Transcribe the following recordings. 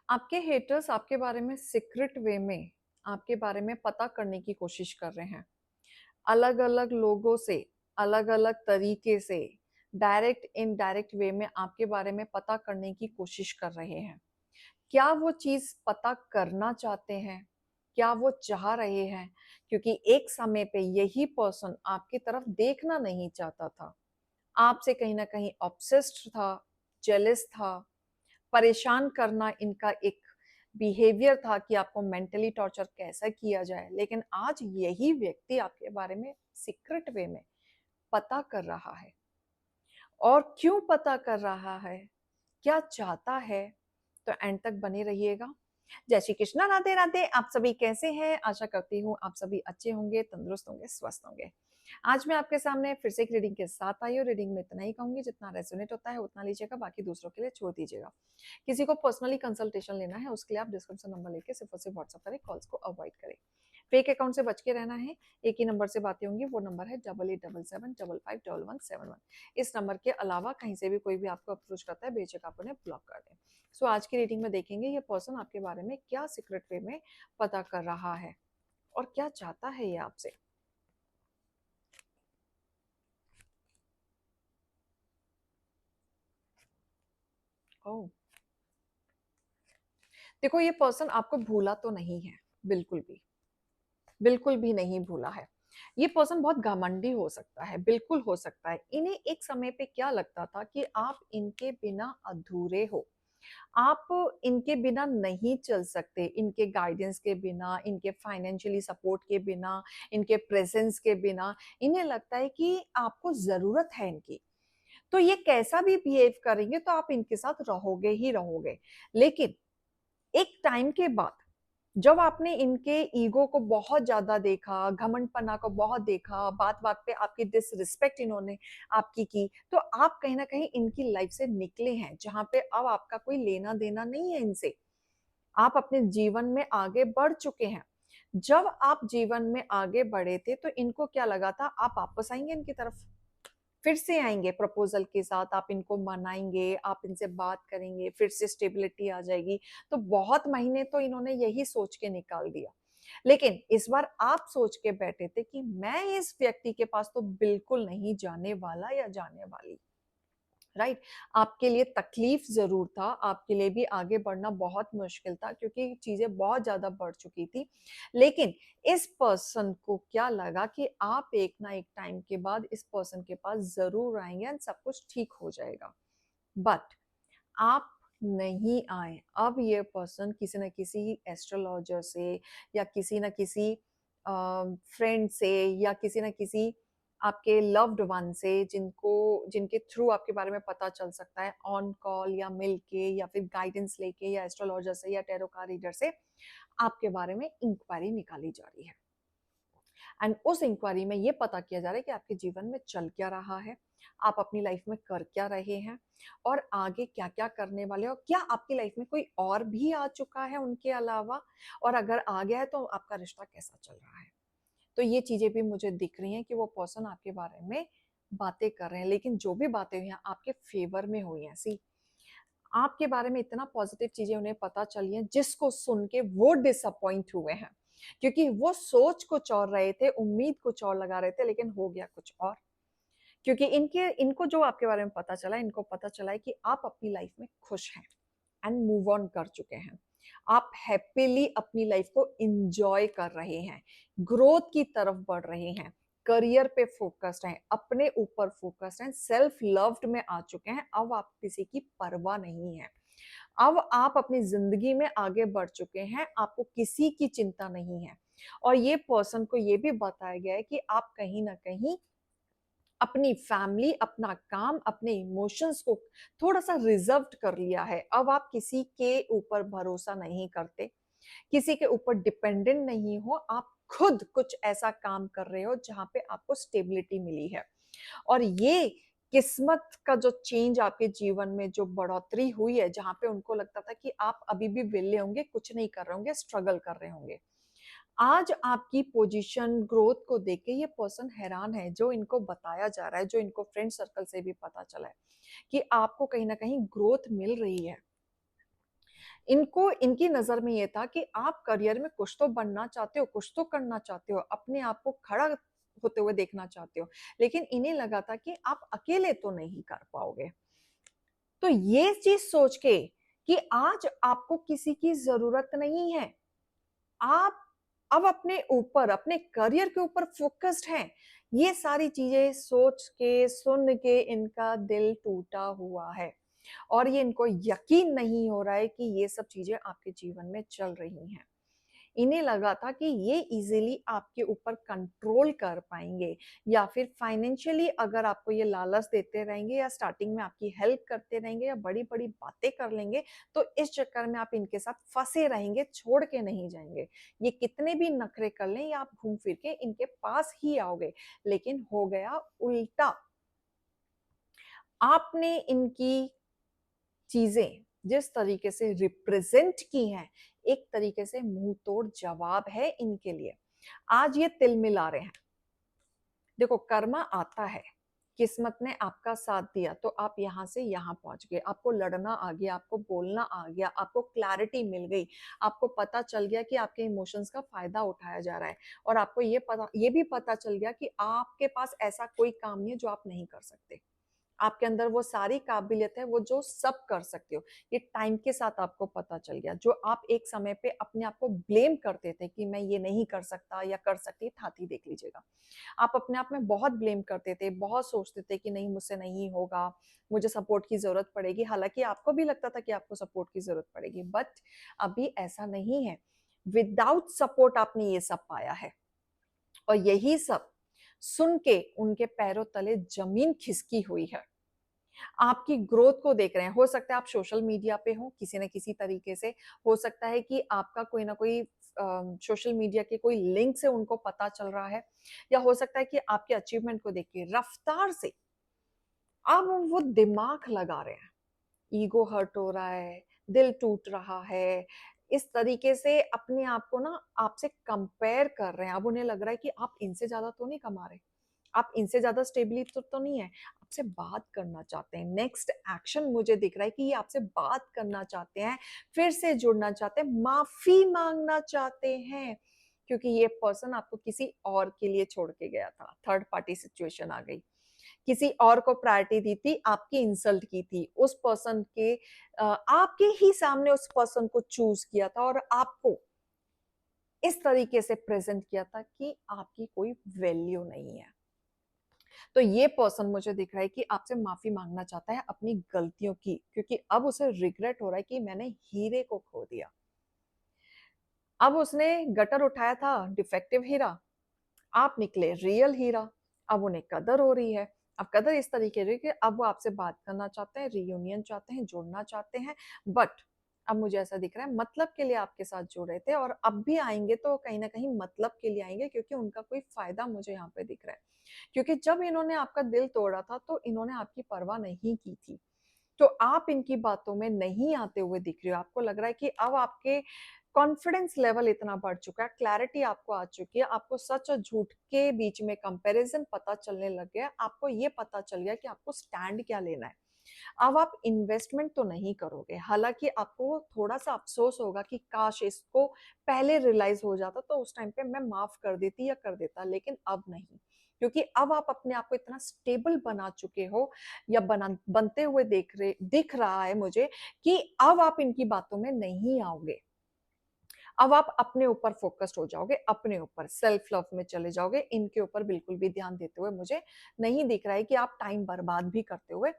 आपके हेटर्स आपके बारे में सीक्रेट वे में आपके बारे में पता करने की कोशिश कर रहे हैं। अलग-अलग लोगों से, अलग-अलग तरीके से, डायरेक्ट इनडायरेक्ट वे में आपके बारे में पता करने की कोशिश कर रहे हैं। क्या वो चीज़ पता करना चाहते हैं? क्या वो चाह रहे हैं? क्योंकि एक समय पे यही पर्सन आपकी तरफ देखना नहीं चाहता था। आपसे कहीं न कहीं ऑब्सेस्ड था, जेलस था, परेशान करना इनका एक बिहेवियर था कि आपको मेंटली टॉर्चर कैसा किया जाए। लेकिन आज यही व्यक्ति आपके बारे में सीक्रेट वे में पता कर रहा है। और क्यों पता कर रहा है? क्या चाहता है? तो एंड तक बने रहिएगा। जय श्री कृष्णा, राधे राधे। आप सभी कैसे हैं? आशा करती हूँ आप सभी अच्छे होंगे, तंदुरुस्त होंगे, स्वस्थ होंगे। आज मैं आपके सामने फिर से एक रीडिंग के साथ आई हूँ। रीडिंग में इतना ही कहूंगी, जितना रेजोनेट होता है उतना लीजिएगा, बाकी दूसरों के लिए छोड़ दीजिएगा। किसी को पर्सनली कंसल्टेशन लेना है उसके लिए आप डिस्क्रिप्शन नंबर लेके सिर्फ और सिर्फ व्हाट्सअप करें, कॉल्स को अवॉइड करें। फेक अकाउंट से बच के रहना है। एक ही नंबर से बातें होंगी, वो नंबर है 8877555111। इस नंबर के अलावा कहीं से भी कोई भी आपको अप्रोच करता है, बेशक आप उन्हें ब्लॉक कर दें। सो आज की रीडिंग में देखेंगे ये पर्सन आपके बारे में क्या सीक्रेट वे में पता कर रहा है और क्या चाहता है ये आपसे। ओह, देखो ये पर्सन आपको भूला तो नहीं है, बिल्कुल भी, बिल्कुल भी नहीं भूला है। ये पर्सन बहुत घमंडी हो सकता है, बिल्कुल हो सकता है। इन्हें एक समय पे क्या लगता था कि आप इनके बिना अधूरे हो, आप इनके बिना नहीं चल सकते, इनके गाइडेंस के बिना, इनके फाइनेंशियली सपोर्ट के बिना, इनके प्रेजेंस के बिना। इन्हें लगता है कि आपको जरूरत है इनकी, तो ये कैसा भी बिहेव करेंगे तो आप इनके साथ रहोगे ही रहोगे। लेकिन एक टाइम के बाद जब आपने इनके ईगो को बहुत ज्यादा देखा, घमंडपना को बहुत देखा, बात बात पे आपकी डिसरिस्पेक्ट इन्होंने आपकी की, तो आप कहीं ना कहीं इनकी लाइफ से निकले हैं, जहां पे अब आपका कोई लेना देना नहीं है इनसे। आप अपने जीवन में आगे बढ़ चुके हैं। जब आप जीवन में आगे बढ़े थे तो इनको क्या लगा था आप वापस आएंगे इनकी तरफ, फिर से आएंगे प्रपोजल के साथ, आप इनको मनाएंगे, आप इनसे बात करेंगे, फिर से स्टेबिलिटी आ जाएगी। तो बहुत महीने तो इन्होंने यही सोच के निकाल दिया। लेकिन इस बार आप सोच के बैठे थे कि मैं इस व्यक्ति के पास तो बिल्कुल नहीं जाने वाला या जाने वाली। राइट, आपके लिए तकलीफ जरूर था, आपके लिए भी आगे बढ़ना बहुत मुश्किल था क्योंकि चीजें बहुत ज्यादा बढ़ चुकी थी। लेकिन इस पर्सन को क्या लगा कि आप एक ना एक टाइम के बाद इस पर्सन के पास जरूर आएंगे एंड सब कुछ ठीक हो जाएगा। बट आप नहीं आए। अब ये पर्सन किसी न किसी एस्ट्रोलॉजर से या किसी न किसी फ्रेंड से या किसी न किसी आपके लव्ड वन से, जिनको जिनके थ्रू आपके बारे में पता चल सकता है, ऑन कॉल या मिल के या फिर गाइडेंस लेके या एस्ट्रोलॉजर से या टैरो कार्ड रीडर से आपके बारे में इंक्वायरी निकाली जा रही है। एंड उस इंक्वायरी में ये पता किया जा रहा है कि आपके जीवन में चल क्या रहा है, आप अपनी लाइफ में कर क्या रहे हैं और आगे क्या क्या करने वाले हो। क्या आपकी लाइफ में कोई और भी आ चुका है उनके अलावा, और अगर आ गया है तो आपका रिश्ता कैसा चल रहा है। तो ये चीजें भी मुझे दिख रही हैं कि वो पर्सन आपके बारे में बातें कर रहे हैं, लेकिन जो भी बातें हुई हैं आपके फेवर में हुई हैं। सी, आपके बारे में इतना पॉजिटिव चीजें उन्हें पता चली हैं जिसको सुन के वो डिसअपॉइंट हुए हैं, क्योंकि वो सोच कुछ और रहे थे, उम्मीद कुछ और लगा रहे थे, लेकिन हो गया कुछ और। क्योंकि इनके इनको जो आपके बारे में पता चला, इनको पता चला है कि आप अपनी लाइफ में खुश हैं एंड मूव ऑन कर चुके हैं। आप हैप्पीली अपनी लाइफ को एंजॉय कर रहे हैं, ग्रोथ की तरफ बढ़ रहे हैं, करियर पे फोकस्ड हैं, अपने ऊपर फोकस्ड हैं, सेल्फ लव्ड में आ चुके हैं। अब आप किसी की परवाह नहीं है। अब आप अपनी जिंदगी में आगे बढ़ चुके हैं, आपको किसी की चिंता नहीं है। और ये पर्सन को ये भी बताया गया है कि आप कहीं ना कहीं अपनी फैमिली, अपना काम, अपने इमोशंस को थोड़ा सा रिजर्व्ड कर लिया है। अब आप किसी के ऊपर भरोसा नहीं करते, किसी के ऊपर डिपेंडेंट नहीं हो, आप खुद कुछ ऐसा काम कर रहे हो जहां पे आपको स्टेबिलिटी मिली है। और ये किस्मत का जो चेंज आपके जीवन में जो बढ़ोतरी हुई है, जहां पे उनको लगता था कि आप अभी भी विले होंगे, कुछ नहीं कर रहे होंगे, स्ट्रगल कर रहे होंगे, आज आपकी पोजीशन ग्रोथ को देख के ये पर्सन हैरान है। जो इनको बताया जा रहा है, जो इनको फ्रेंड सर्कल से भी पता चला है कि आपको कहीं ना कहीं ग्रोथ मिल रही है, इनको इनकी नज़र में ये था कि आप करियर में कुछ तो बनना चाहते हो, कुछ तो करना चाहते हो, अपने आप को खड़ा होते हुए देखना चाहते हो। लेकिन इन्हें लगा था कि आप अकेले तो नहीं कर पाओगे। तो ये चीज़ सोच के कि आज आपको किसी की ज़रूरत नहीं है। आप अब अपने ऊपर, अपने करियर के ऊपर फ़ोकस्ड हैं। ये सारी चीज़ें सोच के, सुन के इनका दिल टूटा हुआ है और ये इनको यकीन नहीं हो रहा है कि ये सब चीज़ें आपके जीवन में चल रही हैं। इन्हें लगा था कि ये इजीली आपके ऊपर कंट्रोल कर पाएंगे या फिर फाइनेंशियली अगर आपको ये लालच देते रहेंगे या स्टार्टिंग में आपकी हेल्प करते रहेंगे या बड़ी बड़ी बातें कर लेंगे तो इस चक्कर में आप इनके साथ फंसे रहेंगे, छोड़ के नहीं जाएंगे। ये कितने भी नखरे कर लें या आप घूम फिर के इनके पास ही आओगे। लेकिन हो गया उल्टा। आपने इनकी चीजें जिस तरीके से रिप्रेजेंट की हैं, एक तरीके से मुंह तोड़ जवाब है इनके लिए। आज ये तिल मिला रहे हैं। देखो, कर्मा आता है, किस्मत ने आपका साथ दिया तो आप यहां से यहां पहुंच गए। आपको लड़ना आ गया, आपको बोलना आ गया, आपको क्लैरिटी मिल गई, आपको पता चल गया कि आपके इमोशंस का फायदा उठाया जा रहा है और आपको ये भी पता चल गया कि आपके पास ऐसा कोई काम नहीं है जो आप नहीं कर सकते। आपके अंदर वो सारी काबिलियत है, वो जो सब कर सकते हो। ये टाइम के साथ आपको पता चल गया। जो आप एक समय पे अपने आप को ब्लेम करते थे कि मैं ये नहीं कर सकता या कर सकती, थाती देख लीजिएगा। आप अपने आप में बहुत ब्लेम करते थे, बहुत सोचते थे कि नहीं मुझसे नहीं होगा, मुझे सपोर्ट की जरूरत पड़ेगी। हालांकि आपको भी लगता था कि आपको सपोर्ट की जरूरत पड़ेगी, बट अभी ऐसा नहीं है। विदाउट सपोर्ट आपने ये सब पाया है और यही सब सुन के उनके पैरों तले जमीन खिसकी हुई है। आपकी ग्रोथ को देख रहे हैं। हो सकता है आप सोशल मीडिया पे हो किसी न किसी तरीके से, हो सकता है कि आपका कोई ना कोई सोशल मीडिया के कोई लिंक से उनको पता चल रहा है, या हो सकता है कि आपके अचीवमेंट को देख के रफ्तार से अब वो दिमाग लगा रहे हैं। ईगो हर्ट हो रहा है, दिल टूट रहा है, इस तरीके से अपने आप को ना आपसे कंपेयर कर रहे हैं। अब उन्हें लग रहा है कि आप इनसे ज्यादा तो नहीं कमा रहे, आप इनसे ज्यादा स्टेबिलिटी तो नहीं है। आपसे बात करना चाहते हैं, नेक्स्ट एक्शन मुझे दिख रहा है कि ये आपसे बात करना चाहते हैं, फिर से जुड़ना चाहते हैं, माफी मांगना चाहते हैं, क्योंकि ये पर्सन आपको किसी और के लिए छोड़ के गया था। थर्ड पार्टी सिचुएशन आ गई, किसी और को प्रायोरिटी दी थी, आपकी इंसल्ट की थी, उस पर्सन के आपके ही सामने उस पर्सन को चूज किया था और आपको इस तरीके से प्रेजेंट किया था कि आपकी कोई वैल्यू नहीं है। तो ये पर्सन मुझे दिख रहा है कि आपसे माफी मांगना चाहता है अपनी गलतियों की, क्योंकि अब उसे रिग्रेट हो रहा है कि मैंने हीरे को खो दिया। अब उसने गटर उठाया था डिफेक्टिव हीरा, आप निकले रियल हीरा। अब उन्हें कदर हो रही है। अब कदर इस तरीके से कि अब वो आपसे बात करना चाहते हैं, रियूनियन चाहते हैं, जुड़ना चाहते हैं, बट अब मुझे ऐसा दिख रहा है मतलब के लिए आपके साथ जुड़े थे और अब भी आएंगे तो कहीं ना कहीं मतलब के लिए आएंगे, क्योंकि उनका कोई फायदा मुझे यहाँ पे दिख रहा है। क्योंकि जब इन्होंने आपका दिल तोड़ा था तो इन्होंने आपकी परवाह नहीं की थी। तो आप इनकी बातों में नहीं आते हुए दिख रहे हो। आपको लग रहा है कि अब आपके कॉन्फिडेंस लेवल इतना बढ़ चुका है, क्लैरिटी आपको आ चुकी है, आपको सच और झूठ के बीच में कंपैरिजन पता चलने लग गया, आपको ये पता चल गया कि आपको स्टैंड क्या लेना है। अब आप इन्वेस्टमेंट तो नहीं करोगे, हालांकि आपको थोड़ा सा अफसोस होगा कि काश इसको पहले रियलाइज हो जाता तो उस टाइम पे मैं माफ कर देती या कर देता, लेकिन अब नहीं। क्योंकि अब आप अपने आप को इतना स्टेबल बना चुके हो या बनते हुए दिख रहा है मुझे कि अब आप इनकी बातों में नहीं आओगे। अब आप अपने ऊपर फोकस्ड हो जाओगे, अपने ऊपर सेल्फ लव में चले जाओगे। इनके ऊपर बिल्कुल भी ध्यान देते हुए मुझे नहीं दिख रहा है कि आप टाइम बर्बाद भी करते हुए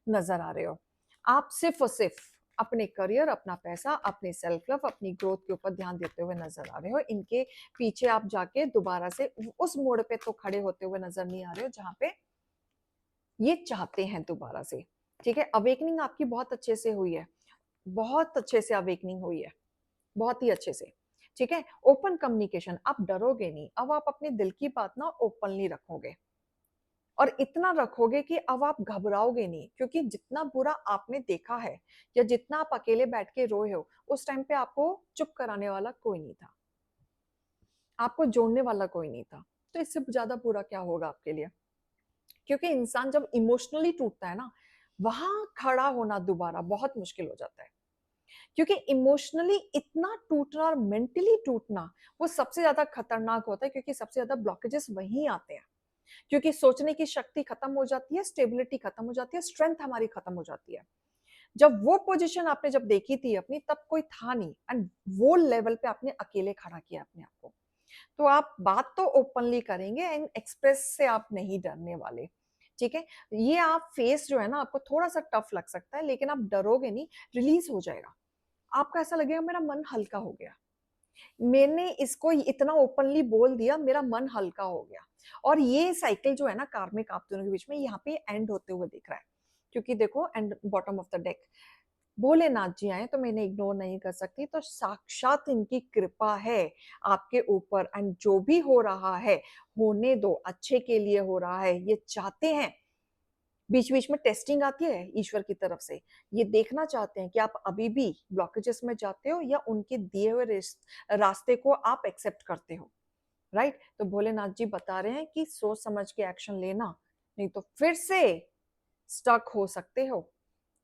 नजर आ रहे हो। आप सिर्फ और सिर्फ अपने करियर, अपना पैसा, अपनी सेल्फ लव, अपनी ग्रोथ के ऊपर ध्यान देते हुए नजर आ रहे हो। इनके पीछे आप जाके दोबारा से उस मोड़ पे तो खड़े होते हुए नजर नहीं आ रहे हो जहां पे ये चाहते हैं दोबारा से। ठीक है, अवेकनिंग आपकी बहुत अच्छे से हुई है, बहुत अच्छे से अवेकनिंग हुई है, बहुत ही अच्छे से। ठीक है, ओपन कम्युनिकेशन, आप डरोगे नहीं। अब आप अपने दिल की बात ना ओपनली रखोगे और इतना रखोगे कि अब आप घबराओगे नहीं, क्योंकि जितना बुरा आपने देखा है या जितना आप अकेले बैठ के रोए हो, उस टाइम पे आपको चुप कराने वाला कोई नहीं था, आपको जोड़ने वाला कोई नहीं था। तो इससे ज्यादा बुरा क्या होगा आपके लिए? क्योंकि इंसान जब इमोशनली टूटता है ना, वहां खड़ा होना दोबारा बहुत मुश्किल हो जाता है। क्योंकि इमोशनली इतना टूटना और मेंटली टूटना वो सबसे ज्यादा खतरनाक होता है, क्योंकि सबसे ज्यादा ब्लॉकेजेस वहीं आते हैं। क्योंकि सोचने की शक्ति खत्म हो जाती है, स्टेबिलिटी खत्म हो जाती है, स्ट्रेंथ हमारी खत्म हो जाती है। जब वो पोजीशन आपने जब देखी थी अपनी, तब कोई था नहीं, एंड वो लेवल पे आपने अकेले खड़ा किया अपने आप को। तो आप बात तो ओपनली करेंगे एंड एक्सप्रेस से आप नहीं डरने वाले। ठीक है, ये आप फेस जो है ना, आपको थोड़ा सा टफ लग सकता है, लेकिन आप डरोगे नहीं, रिलीज हो जाएगा। आपका ऐसा लगेगा मेरा मन हल्का हो गया, मैंने इसको इतना ओपनली बोल दिया, मेरा मन हल्का हो गया। और ये साइकिल जो है ना कार्मिक आप दोनों के बीच में, यहाँ पे एंड होते हुए दिख रहा है। क्योंकि देखो and bottom of the deck Bholenath ji आए तो मैं इन्हें इग्नोर नहीं कर सकती, तो साक्षात इनकी कृपा है आपके ऊपर। एंड जो भी हो रहा है होने दो, अच्छे के लिए हो रहा है, ये चाहते हैं। बीच बीच में टेस्टिंग आती है ईश्वर की तरफ से, ये देखना चाहते हैं कि आप अभी भी ब्लॉकेजेस में जाते हो या उनके दिए हुए रास्ते को आप एक्सेप्ट करते हो। राइट, तो भोलेनाथ जी बता रहे हैं कि सोच समझ के एक्शन लेना, नहीं तो फिर से स्टक हो सकते हो।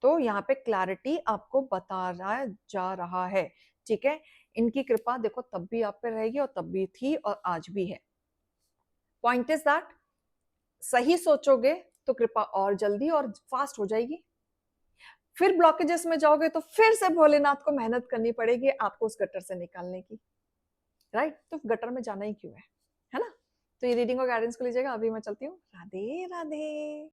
तो यहाँ पे क्लैरिटी आपको बता रहा जा रहा है। ठीक है, इनकी कृपा देखो तब भी आप पे रहेगी, और तब भी थी और आज भी है। पॉइंट इज दैट सही सोचोगे तो कृपा और जल्दी और फास्ट हो जाएगी। फिर ब्लॉकेजेस में जाओगे तो फिर से भोलेनाथ को मेहनत करनी पड़ेगी आपको उस गटर से निकालने की। राइट, तो गटर में जाना ही क्यों है ना? तो ये रीडिंग और गाइडेंस को लीजिएगा, अभी मैं चलती हूँ। राधे राधे।